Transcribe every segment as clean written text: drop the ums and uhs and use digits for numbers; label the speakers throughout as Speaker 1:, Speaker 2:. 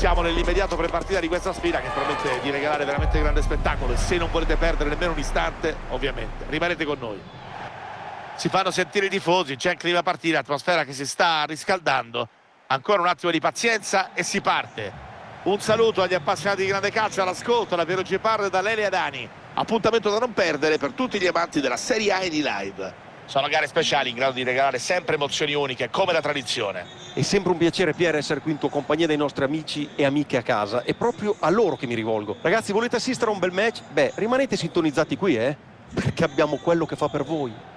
Speaker 1: Siamo nell'immediato prepartita di questa sfida che promette di regalare veramente grande spettacolo, e se non volete perdere nemmeno un istante, ovviamente rimanete con noi. Si fanno sentire i tifosi, c'è il clima partita, atmosfera che si sta riscaldando. Ancora un attimo di pazienza e si parte. Un saluto agli appassionati di grande calcio, all'ascolto da Piero Gepard e da Lele Adani. Appuntamento da non perdere per tutti gli amanti della Serie A in live. Sono gare speciali in grado di regalare sempre emozioni uniche, come la tradizione.
Speaker 2: È sempre un piacere, Pier, essere qui in tua compagnia dei nostri amici e amiche a casa. È proprio a loro che mi rivolgo. Ragazzi, volete assistere a un bel match? Beh, rimanete sintonizzati qui, perché abbiamo quello che fa per voi.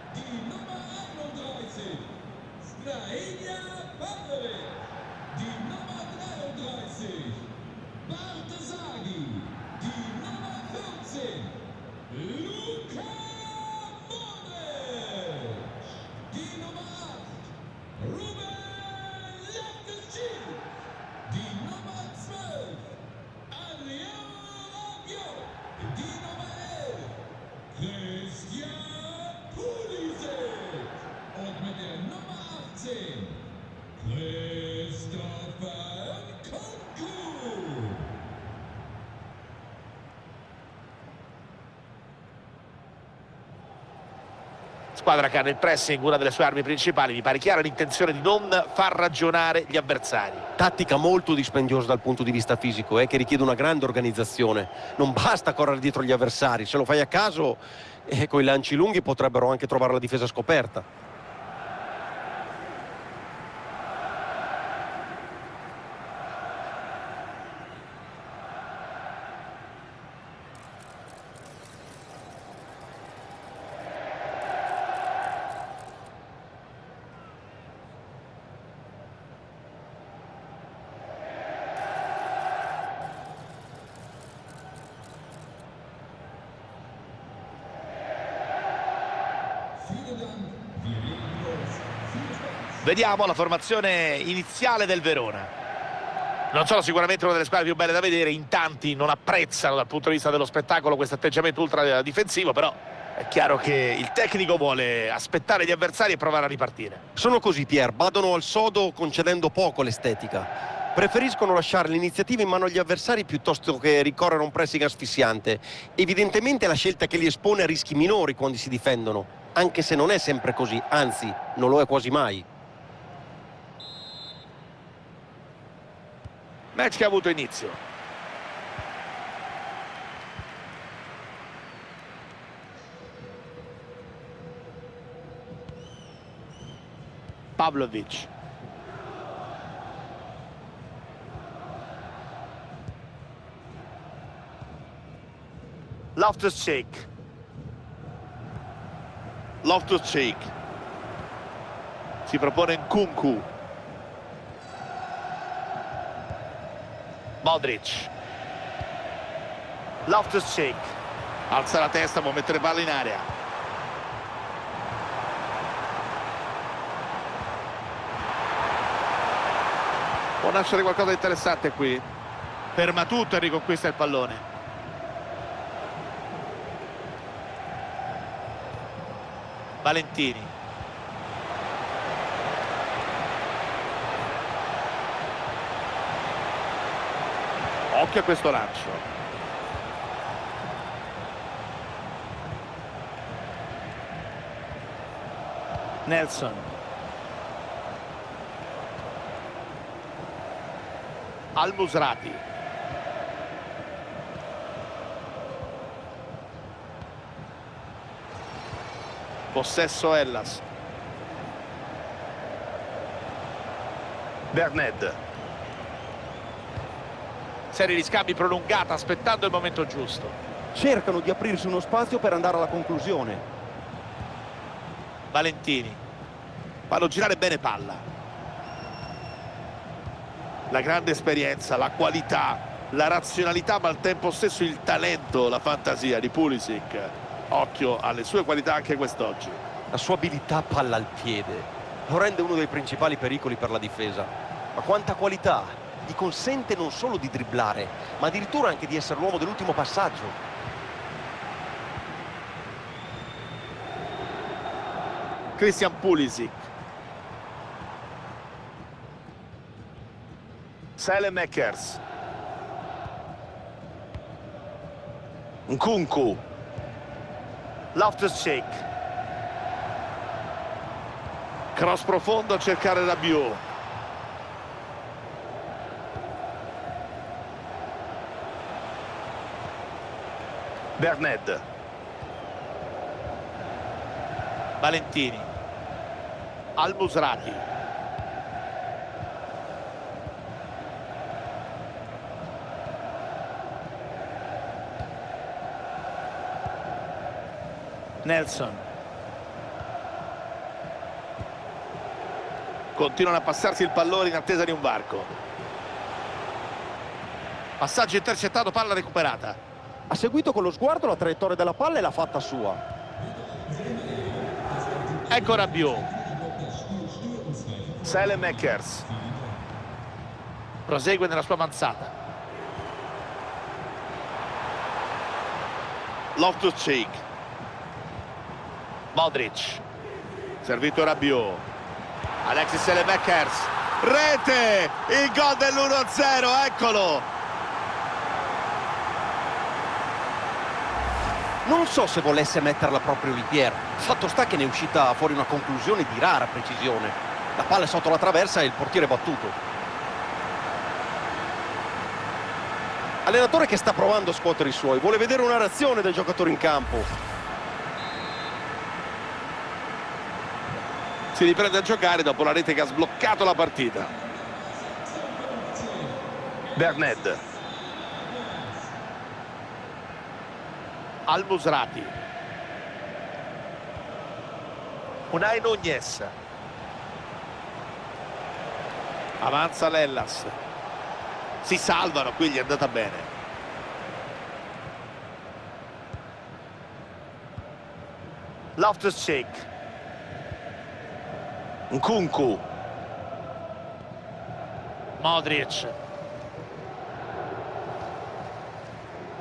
Speaker 1: Squadra che ha nel pressing una delle sue armi principali. Mi pare chiara l'intenzione di non far ragionare gli avversari.
Speaker 2: Tattica molto dispendiosa dal punto di vista fisico, che richiede una grande organizzazione. Non basta correre dietro gli avversari, se lo fai a caso, coi lanci lunghi potrebbero anche trovare la difesa scoperta.
Speaker 1: Vediamo la formazione iniziale del Verona. Non sono sicuramente una delle squadre più belle da vedere, in tanti non apprezzano dal punto di vista dello spettacolo questo atteggiamento ultra difensivo, però è chiaro che il tecnico vuole aspettare gli avversari e provare a ripartire.
Speaker 2: Sono così, Pier, badano al sodo concedendo poco l'estetica. Preferiscono lasciare l'iniziativa in mano agli avversari piuttosto che ricorrere a un pressing asfissiante. Evidentemente la scelta che li espone a rischi minori quando si difendono, anche se non è sempre così, anzi, non lo è quasi mai.
Speaker 1: Match che ha avuto inizio. Pavlovic. Loftus-Cheek. Loftus-Cheek. Si propone Nkunku. Modric. Loftus-Cheek. Alza la testa, può mettere palla in area. Può nascere qualcosa di interessante qui. Ferma tutto e riconquista il pallone. Valentini. Occhio a questo lancio. Nelson. Al-Musrati. Possesso Hellas. Berned. Serie di scambi prolungata, aspettando il momento giusto.
Speaker 2: Cercano di aprirsi uno spazio per andare alla conclusione.
Speaker 1: Valentini. Fanno girare bene palla. La grande esperienza, la qualità, la razionalità, ma al tempo stesso il talento, la fantasia di Pulisic. Occhio alle sue qualità anche quest'oggi.
Speaker 2: La sua abilità palla al piede lo rende uno dei principali pericoli per la difesa. Ma quanta qualità! Gli consente non solo di dribblare, ma addirittura anche di essere l'uomo dell'ultimo passaggio.
Speaker 1: Christian Pulisic. Saelemaekers.
Speaker 2: Nkunku.
Speaker 1: Loftus-Cheek. Cross profondo a cercare Rabiot.
Speaker 2: Berned.
Speaker 1: Valentini. Al-Musrati. Nelson. Continuano a passarsi il pallone in attesa di un varco. Passaggio intercettato, palla recuperata.
Speaker 2: Ha seguito con lo sguardo la traiettoria della palla e l'ha fatta sua.
Speaker 1: Ecco Rabiot. Saelemaekers. Prosegue nella sua avanzata. Loftus-Cheek. Modric. Servito Rabiot. Alexis Saelemaekers. Rete! Il gol dell'1-0, eccolo!
Speaker 2: Non so se volesse metterla proprio Ripier. Fatto sta che ne è uscita fuori una conclusione di rara precisione. La palla è sotto la traversa e il portiere è battuto. Allenatore che sta provando a scuotere i suoi. Vuole vedere una reazione del giocatore in campo.
Speaker 1: Si riprende a giocare dopo la rete che ha sbloccato la partita.
Speaker 2: Berned.
Speaker 1: Al-Musrati. Unai Nunez. Avanza l'Hellas. Si salvano, qui gli è andata bene. Loftus-Cheek.
Speaker 2: Nkunku.
Speaker 1: Modric.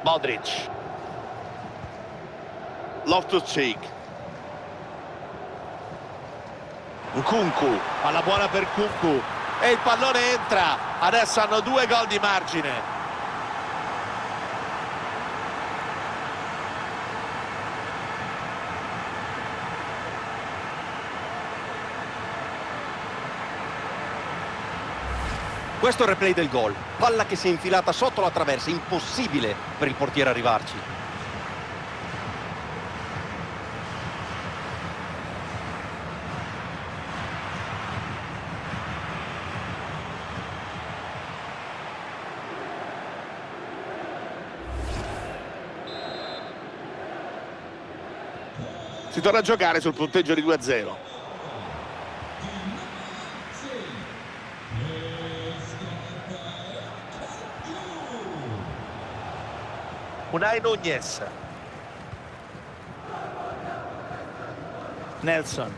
Speaker 1: Modric. Loftus-Cheek.
Speaker 2: Nkunku.
Speaker 1: Palla buona per Nkunku. E il pallone entra. Adesso hanno 2 gol di margine.
Speaker 2: Questo è il replay del gol. Palla che si è infilata sotto la traversa. Impossibile per il portiere arrivarci.
Speaker 1: Si torna a giocare sul punteggio di 2-0. Unai Nunez. Nelson.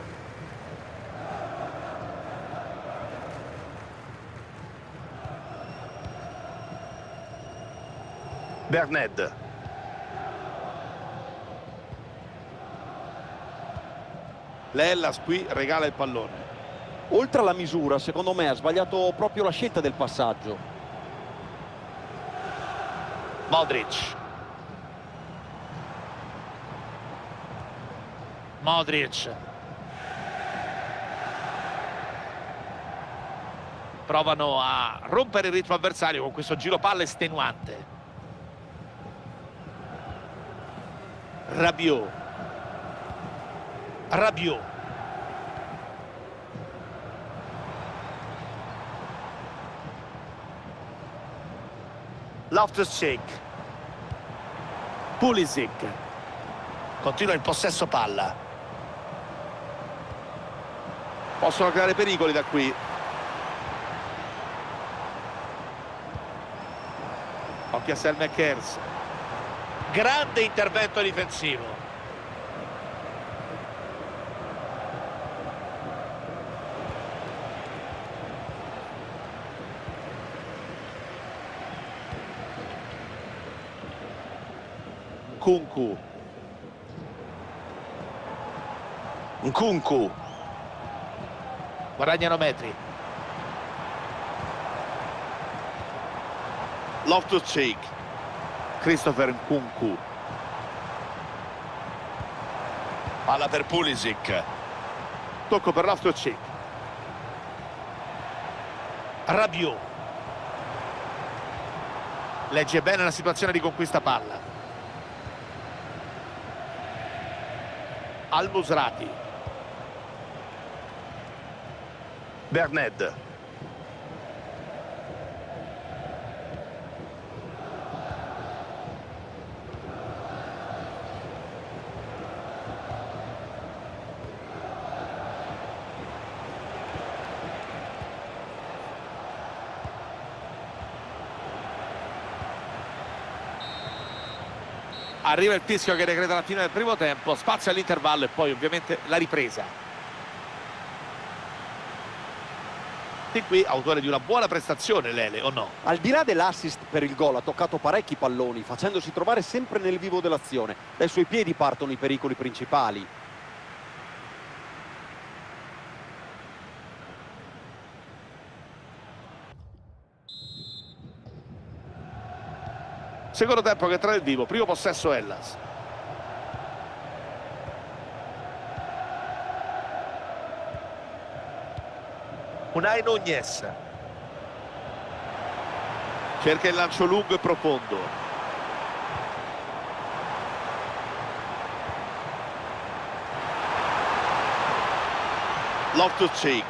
Speaker 2: Berned.
Speaker 1: L'Hellas qui regala il pallone.
Speaker 2: Oltre alla misura, secondo me ha sbagliato proprio la scelta del passaggio.
Speaker 1: Modric. Modric. Provano a rompere il ritmo avversario con questo giro palla estenuante. Rabiot. Rabiot. Loftus-Cheek. Pulisic. Continua il possesso palla. Possono creare pericoli da qui. Occhio a Saelemaekers. Grande intervento difensivo. Nkunku.
Speaker 2: Nkunku.
Speaker 1: Guadagnano metri. Loftus-Cheek. Christopher Nkunku. Palla per Pulisic. Tocco per Loftus-Cheek. Rabiot. Legge bene la situazione di conquista palla. Al-Musrati. Berned. Arriva il fischio che decreta la fine del primo tempo, spazio all'intervallo e poi ovviamente la ripresa. Di qui autore di una buona prestazione Lele, o no?
Speaker 2: Al di là dell'assist per il gol ha toccato parecchi palloni, facendosi trovare sempre nel vivo dell'azione. Dai suoi piedi partono i pericoli principali.
Speaker 1: Secondo tempo che entra nel vivo, primo possesso Hellas. Unai Nunez. Cerca il lancio lungo e profondo. Loftus-Cheek.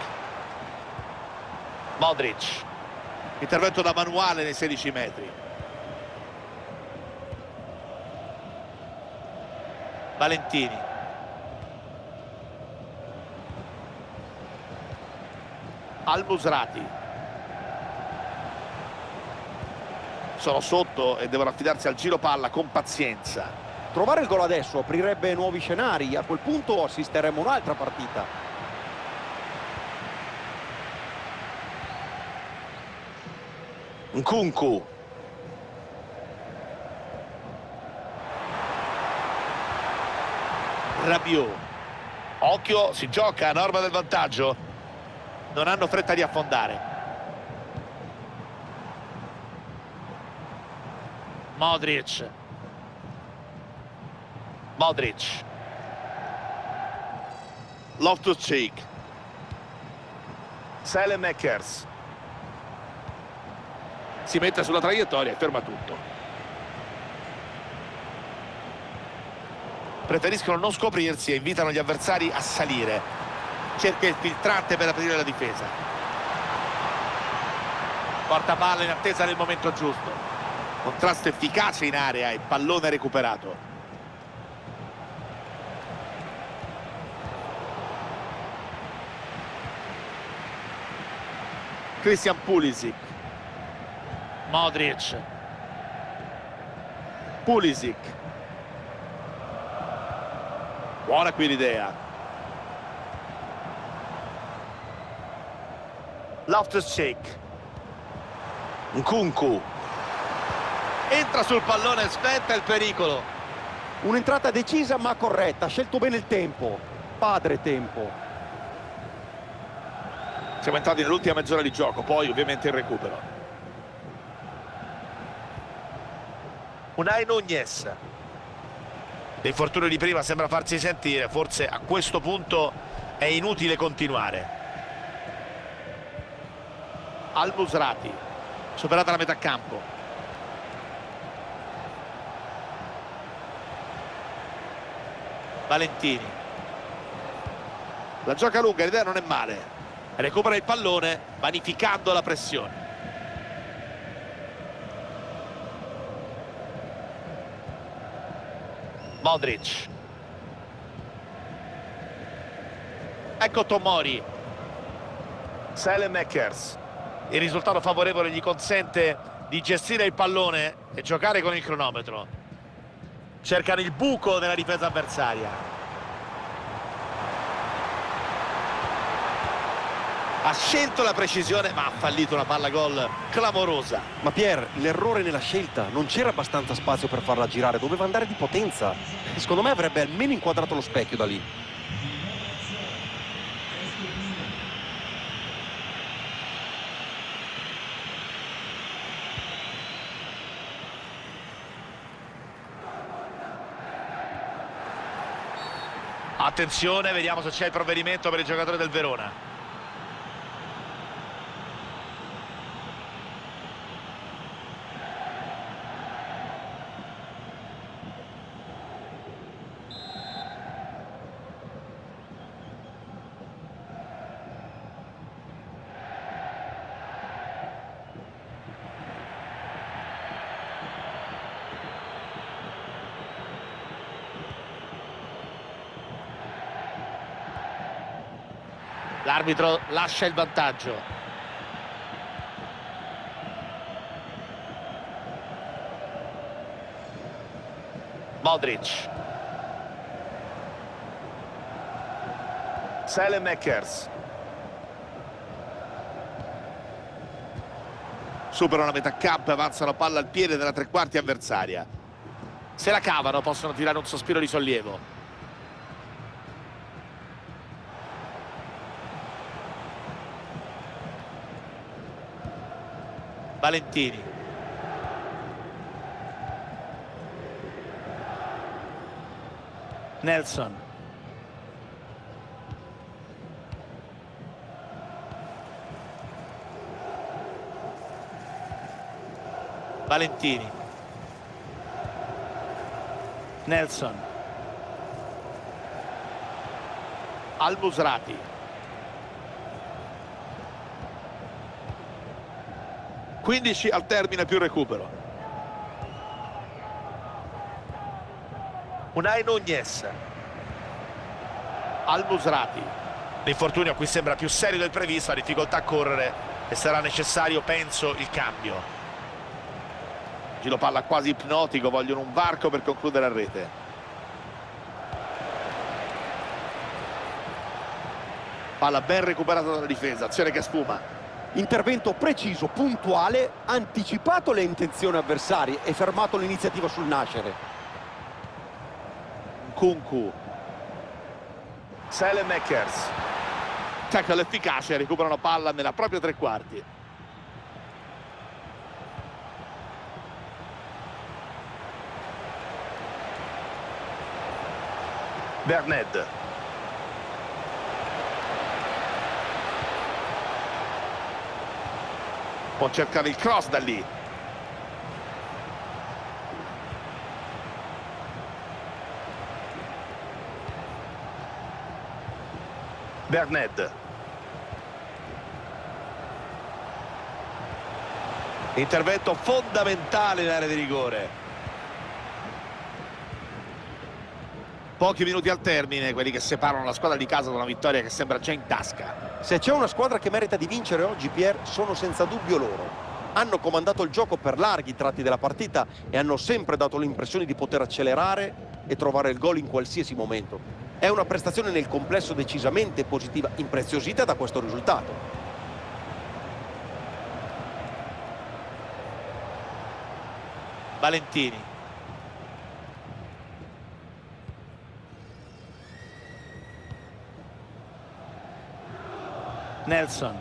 Speaker 1: Modric. Intervento da manuale nei 16 metri. Valentini. Al-Musrati. Sono sotto e devono affidarsi al giro palla con pazienza.
Speaker 2: Trovare il gol adesso aprirebbe nuovi scenari. A quel punto assisteremo a un'altra partita.
Speaker 1: Nkunku. Rabiot. Occhio, si gioca a norma del vantaggio. Non hanno fretta di affondare. Modric. Loftus-Cheek. Saelemaekers. Si mette sulla traiettoria e ferma tutto. Preferiscono non scoprirsi e invitano gli avversari a salire. Cerca il filtrante per aprire la difesa. Porta palla in attesa del momento giusto. Contrasto efficace in area e pallone recuperato. Christian Pulisic. Modric. Pulisic. Buona qui l'idea. Loftus-Cheek. Nkunku. Entra sul pallone, sventa il pericolo.
Speaker 2: Un'entrata decisa ma corretta, ha scelto bene il tempo. Padre tempo.
Speaker 1: Siamo entrati nell'ultima mezz'ora di gioco, poi ovviamente il recupero. Unai Nunez. L'infortunio di prima sembra farsi sentire, forse a questo punto è inutile continuare. Al-Musrati, superata la metà campo. Valentini. La gioca lunga, l'idea non è male. Recupera il pallone, vanificando la pressione. Modric. Ecco Tomori. Saelemaekers. Il risultato favorevole gli consente di gestire il pallone e giocare con il cronometro. Cercano il buco nella difesa avversaria. Ha scelto la precisione ma ha fallito una palla gol clamorosa.
Speaker 2: Ma Pier, l'errore nella scelta, non c'era abbastanza spazio per farla girare, doveva andare di potenza. Secondo me avrebbe almeno inquadrato lo specchio da lì.
Speaker 1: Attenzione, vediamo se c'è il provvedimento per il giocatore del Verona. L'arbitro lascia il vantaggio. Modric. Saelemaekers. Superano la metà campo e avanzano palla al piede della tre quarti avversaria. Se la cavano, possono tirare un sospiro di sollievo. Valentini. Nelson. Valentini. Nelson. Al-Musrati. 15 al termine più recupero. Unai Nunez. Al-Musrati. L'infortunio qui sembra più serio del previsto, ha difficoltà a correre e sarà necessario, penso, il cambio. Giro palla quasi ipnotico, vogliono un varco per concludere a rete. Palla ben recuperata dalla difesa, azione che sfuma.
Speaker 2: Intervento preciso, puntuale, anticipato le intenzioni avversarie e fermato l'iniziativa sul nascere.
Speaker 1: Nkunku. Saelemaekers. Tackle efficace, recuperano palla nella propria tre quarti. Berned. Può cercare il cross da lì. Berned. Intervento fondamentale in area di rigore. Pochi minuti al termine, quelli che separano la squadra di casa da una vittoria che sembra già in tasca.
Speaker 2: Se c'è una squadra che merita di vincere oggi, Pier, sono senza dubbio loro. Hanno comandato il gioco per larghi tratti della partita e hanno sempre dato l'impressione di poter accelerare e trovare il gol in qualsiasi momento. È una prestazione nel complesso decisamente positiva, impreziosita da questo risultato.
Speaker 1: Valentini. Nelson.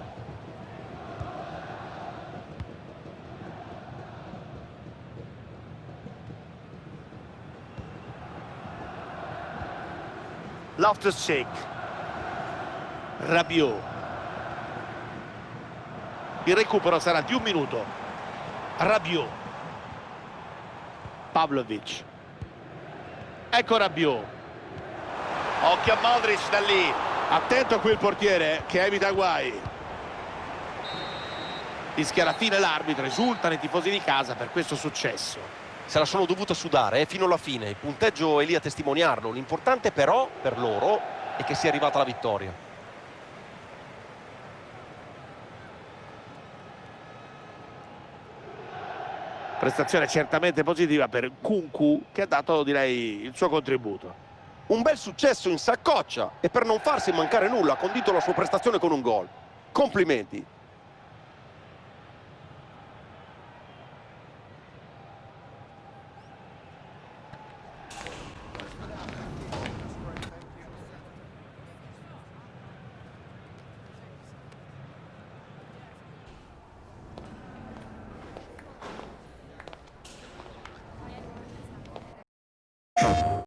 Speaker 1: Loftus-Cheek. Rabiot. Il recupero sarà di un minuto. Rabiot. Pavlovic. Ecco Rabiot. Occhio a Modric da lì. Attento qui il portiere che evita guai. Fischia alla fine l'arbitro, esultano i tifosi di casa per questo successo.
Speaker 2: Se la sono dovuta sudare fino alla fine, il punteggio è lì a testimoniarlo. L'importante però per loro è che sia arrivata la vittoria.
Speaker 1: Prestazione certamente positiva per Nkunku, che ha dato, direi, il suo contributo.
Speaker 2: Un bel successo in saccoccia e per non farsi mancare nulla ha condito la sua prestazione con un gol. Complimenti.